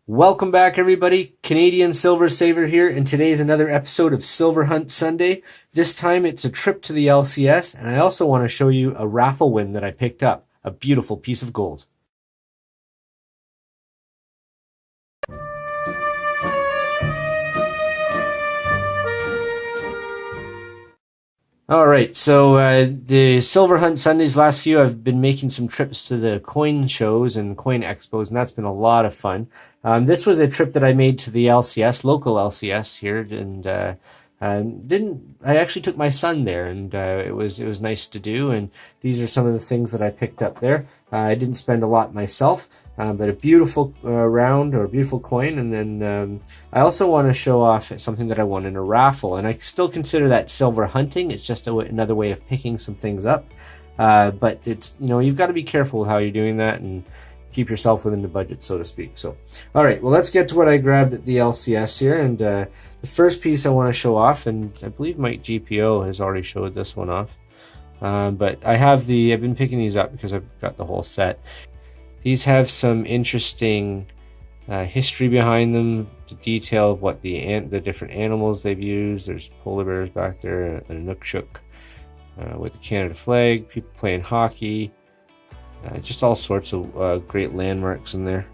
Welcome back, everybody. Canadian Silver Saver here, and today is another episode of Silver Hunt Sunday. This time it's a trip to the LCS, and I also want to show you a raffle win that I picked up, a beautiful piece of gold. All right, so the Silver Hunt Sundays last few, I've been making some trips to the coin shows and coin expos, and that's been a lot of fun. This was a trip that I made to the LCS, local LCS here, and I actually took my son there, and it was nice to do. And these are some of the things that I picked up there. I didn't spend a lot myself, but a beautiful round or a beautiful coin. And then I also want to show off something that I won in a raffle, and I still consider that silver hunting. It's just another way of picking some things up. But it's, you've got to be careful with how you're doing that and keep yourself within the budget, so to speak. So, all right, well, let's get to what I grabbed at the LCS here. And the first piece I want to show off, and I believe Mike GPO has already showed this one off. But I've been picking these up because I've got the whole set. These have some interesting history behind them, the detail of what the different animals they've used. There's polar bears back there, and a Inukshuk with the Canada flag, people playing hockey, just all sorts of great landmarks in there.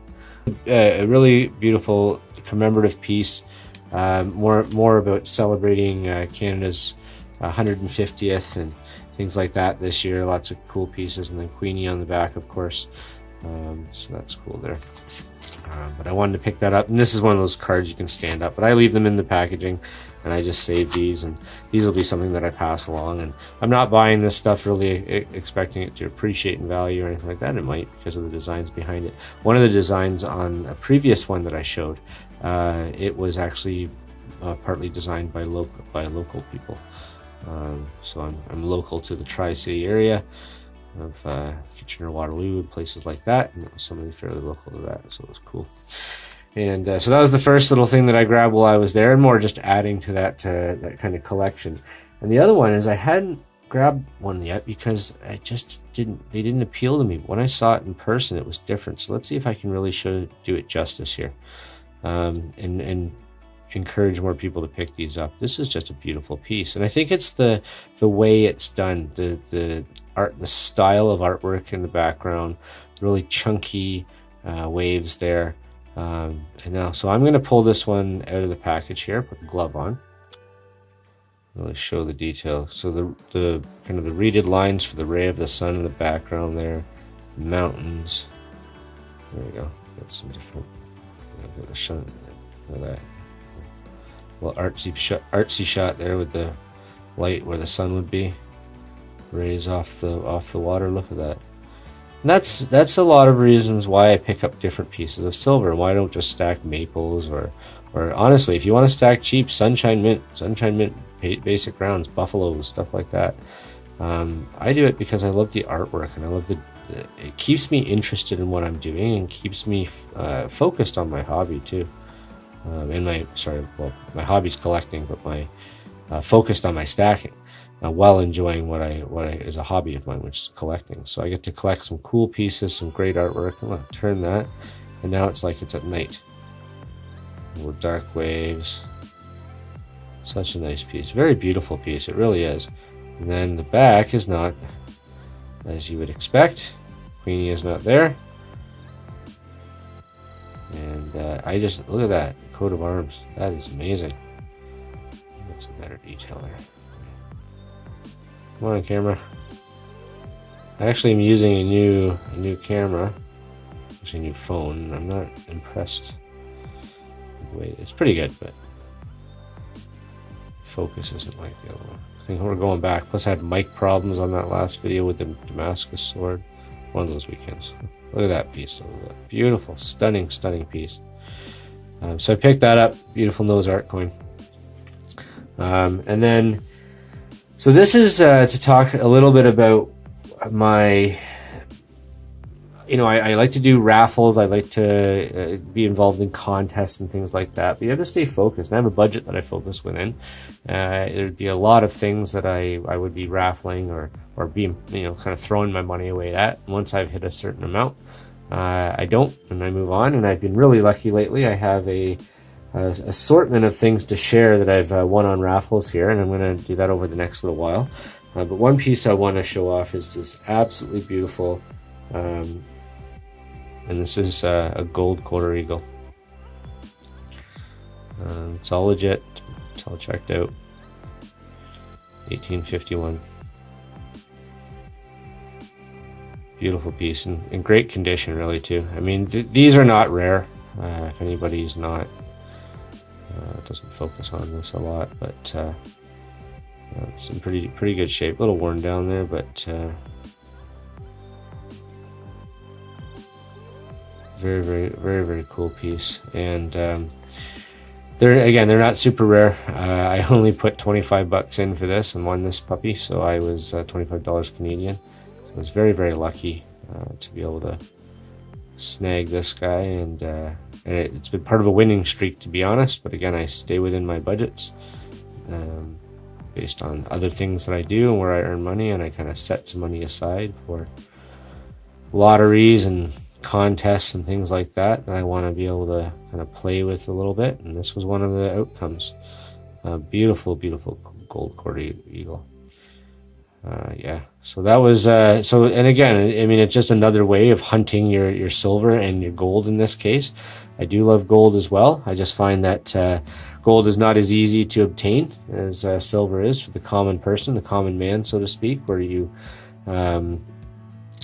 A really beautiful commemorative piece, more about celebrating Canada's 150th and things like that this year. Lots of cool pieces, and then Queenie on the back, of course. So that's cool there. But I wanted to pick that up, and this is one of those cards you can stand up, but I leave them in the packaging, and I just save these, and these will be something that I pass along. And I'm not buying this stuff really expecting it to appreciate in value or anything like that. It might, because of the designs behind it. One of the designs on a previous one that I showed, it was actually partly designed by local people. So I'm local to the Tri-City area of Kitchener, Waterloo, places like that, and it was somebody fairly local to that, so it was cool. And so that was the first little thing that I grabbed while I was there, and more just adding to that kind of collection. And the other one is I hadn't grabbed one yet because they didn't appeal to me. When I saw it in person, it was different. So let's see if I can really do it justice here, and encourage more people to pick these up. This is just a beautiful piece, and I think it's the way it's done, the art, the style of artwork in the background, really chunky waves there. And now, so I'm going to pull this one out of the package here, put the glove on, really show the detail. So the kind of the reeded lines for the ray of the sun in the background there, mountains. There we go. Got some different. Got the sun. Look at that. Well, artsy shot there with the light where the sun would be. Rays off the water. Look at that. And that's a lot of reasons why I pick up different pieces of silver, and why I don't just stack maples or honestly, if you want to stack cheap, sunshine mint, basic rounds, buffaloes, stuff like that. I do it because I love the artwork, and I love it keeps me interested in what I'm doing, and keeps me focused on my hobby too. My hobby's collecting, but my focused on my stacking, while enjoying what is a hobby of mine, which is collecting. So I get to collect some cool pieces, some great artwork. I'm gonna turn that, and now it's like it's at night. More dark waves. Such a nice piece, very beautiful piece. It really is. And then the back is not as you would expect. Queenie is not there. And I just look at that coat of arms. That is amazing. That's a better detail there. Come on, camera. I actually am using a new camera, actually a new phone, and I'm not impressed with the way it's pretty good, but focus isn't like the other one. I think we're going back. Plus, I had mic problems on that last video with the Damascus sword. One of those weekends. Look at that piece. Look at that. Beautiful, stunning piece. So I picked that up. Beautiful nose art coin. And then, so this is to talk a little bit about my, I like to do raffles. I like to be involved in contests and things like that. But you have to stay focused. And I have a budget that I focus within. There'd be a lot of things that I would be raffling or being, kind of throwing my money away at. Once I've hit a certain amount, I don't, and I move on. And I've been really lucky lately. I have a assortment of things to share that I've won on raffles here, and I'm going to do that over the next little while. But one piece I want to show off is this absolutely beautiful, and this is a gold quarter eagle. It's all legit. It's all checked out. 1851. Beautiful piece, and in great condition, really, too. I mean, these are not rare. If anybody's not, it doesn't focus on this a lot, but it's in pretty good shape. A little worn down there, but very cool piece. And they're not super rare. I only put 25 bucks in for this and won this puppy, so I was $25 Canadian. So I was very lucky to be able to snag this guy, and it's been part of a winning streak, to be honest. But again, I stay within my budgets based on other things that I do and where I earn money, and I kind of set some money aside for lotteries and contests and things like that I want to be able to kind of play with a little bit, and this was one of the outcomes. Beautiful gold quarter eagle. Yeah, so that was and again, I mean, it's just another way of hunting your silver and your gold in this case. I do love gold as well. I just find that gold is not as easy to obtain as silver is for the common person, the common man, so to speak, where you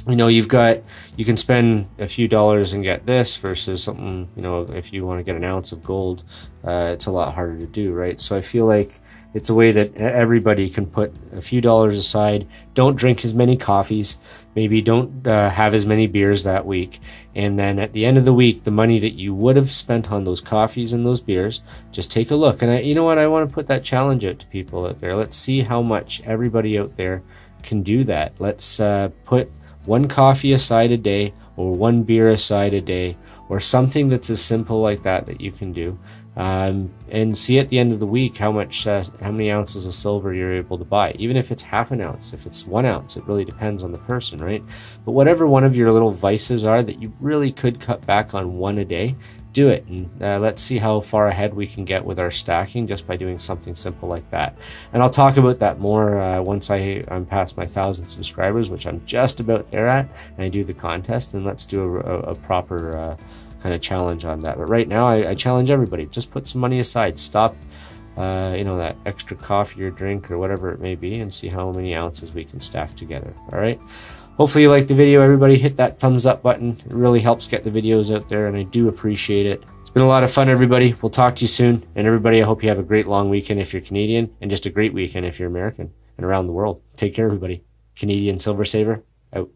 you can spend a few dollars and get this versus something, if you want to get an ounce of gold, it's a lot harder to do, right? So I feel like it's a way that everybody can put a few dollars aside. Don't drink as many coffees, maybe don't have as many beers that week, and then at the end of the week, the money that you would have spent on those coffees and those beers, just take a look. And I want to put that challenge out to people out there. Let's see how much everybody out there can do that. Let's put one coffee aside a day, or one beer aside a day, or something that's as simple like that you can do, and see at the end of the week how many ounces of silver you're able to buy. Even if it's half an ounce, if it's 1 ounce, it really depends on the person, right? But whatever one of your little vices are that you really could cut back on one a day, do it, and let's see how far ahead we can get with our stacking just by doing something simple like that. And I'll talk about that more once I'm past my 1,000 subscribers, which I'm just about there at, and I do the contest, and let's do a proper kind of challenge on that. But right now, I challenge everybody, just put some money aside, stop that extra coffee or drink or whatever it may be, and see how many ounces we can stack together. All right, hopefully you liked the video. Everybody hit that thumbs up button. It really helps get the videos out there, and I do appreciate it. It's been a lot of fun, everybody. We'll talk to you soon. And everybody, I hope you have a great long weekend if you're Canadian, and just a great weekend if you're American and around the world. Take care, everybody. Canadian Silver Saver, out.